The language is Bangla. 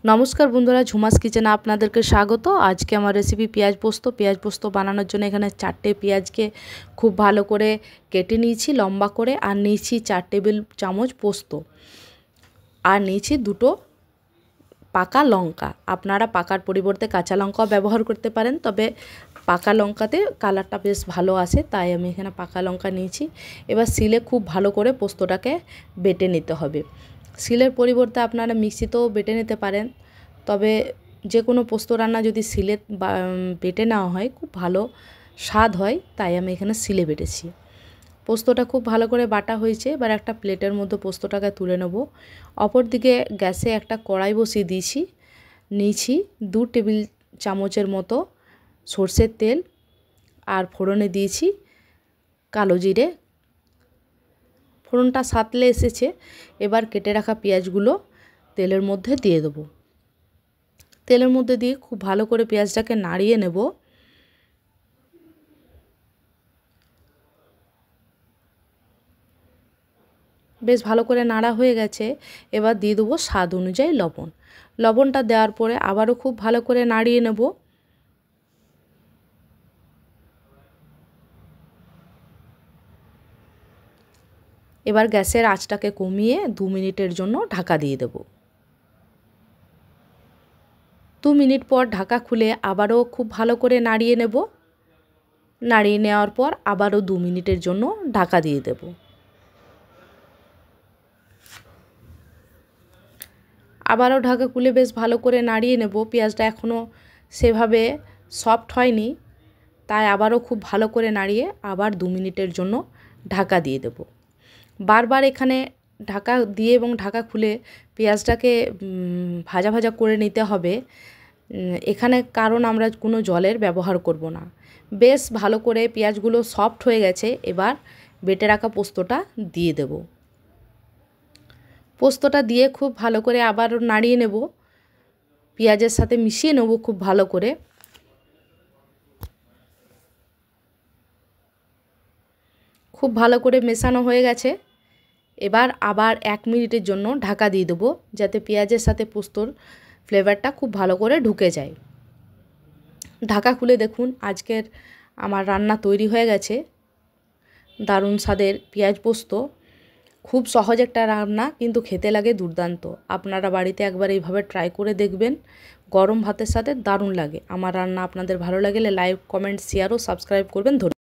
नमस्कार बंधुरा झुमास किचेने आपनादेरके स्वागत। आज के आमार रेसिपि पेঁয়াজ पोस्त बानानोर जोन्नो एखाने 4टे पेঁয়াज के खूब भालो करे केटे निয়েছি लम्बा करे और निয়েছি 4 टेबिल चामच पोस्त और निয়েছি दुटो पाका लंका। आपनारा पाकार परिवर्ते काँचा लंका व्यवहार करते पारेन, तबे पाका लंकाते कालारटा बेश भालो आसे, ताई आमि एखाने पाका लंका निয়েছি। एबार सिले खूब भालो करे पोस्तटाके बेटे निते होबे। सिलेर परिवर्ते आपनारा मिक्सितेও बेटे निते पारेन, तबे जे कोनो पोस्त रान्ना यदि सिले बेटे नेওয়া হয় खूब भालो स्वाद হয়, ताई आमि एखाने सिले बेटेছি। पोस्तटा खूब भालो करे बाटा হয়েছে। এবার একটা প্লেটের মধ্যে পোস্তটাকে তুলে নেব। অপরদিকে গ্যাসে একটা কড়াই বসিয়ে দিয়েছি। নিয়েছি 2 টেবিল চামচের মতো সরষের তেল আর ফোড়নে দিয়েছি কালো জিরে। ফোড়নটা সাতলে এসেছে। এবার কেটে রাখা পেঁয়াজগুলো তেলের মধ্যে দিয়ে দেব। তেলের মধ্যে দিয়ে খুব ভালো করে পেঁয়াজটাকে নাড়িয়ে নেব। বেশ ভালো করে নাড়া হয়ে গেছে। এবার দিয়ে দেবো স্বাদ অনুযায়ী লবণ। লবণটা দেওয়ার পরে আবারও খুব ভালো করে নাড়িয়ে নেব। এবার গ্যাসের আঁচটাকে কমিয়ে 2 মিনিটের জন্য ঢাকা দিয়ে দেব। 2 মিনিট পর ঢাকা খুলে আবারও খুব ভালো করে নাড়িয়ে নেব। নাড়িয়ে নেওয়ার পর আবারও 2 মিনিটের জন্য ঢাকা দিয়ে দেব। আবারও ঢাকা খুলে বেশ ভালো করে নাড়িয়ে নেব। পেঁয়াজটা এখনও সেভাবে সফট হয়নি, তাই আবারও খুব ভালো করে নাড়িয়ে আবার 2 মিনিটের জন্য ঢাকা দিয়ে দেব। বারবার এখানে ঢাকা দিয়ে এবং ঢাকা খুলে পেঁয়াজটাকে ভাজা ভাজা করে নিতে হবে। এখানে কারণ আমরা কোনো জলের ব্যবহার করব না। বেশ ভালো করে পেঁয়াজগুলো সফট হয়ে গেছে। এবার বেটে রাখা পোস্তটা দিয়ে দেব। পোস্তটা দিয়ে খুব ভালো করে আবার নাড়িয়ে নেব। পেঁয়াজের সাথে মিশিয়ে নেব খুব ভালো করে। খুব ভালো করে মেশানো হয়ে গেছে। এবার আবার 1 মিনিটের জন্য ঢাকা দিয়ে দেব, যাতে পেঁয়াজের সাথে পোস্তর ফ্লেভারটা খুব ভালো করে ঢুকে যায়। ঢাকা খুলে দেখুন আজকের আমার রান্না তৈরি হয়ে গেছে। দারুণ স্বাদের পেঁয়াজ পোস্ত। খুব সহজ একটা রান্না, কিন্তু খেতে লাগে দুর্দান্ত। আপনারা বাড়িতে একবার এইভাবে ট্রাই করে দেখবেন। গরম ভাতের সাথে দারুণ লাগে। আমার রান্না আপনাদের ভালো লাগলে লাইক, কমেন্ট, শেয়ার ও সাবস্ক্রাইব করবেন। ধন্যবাদ।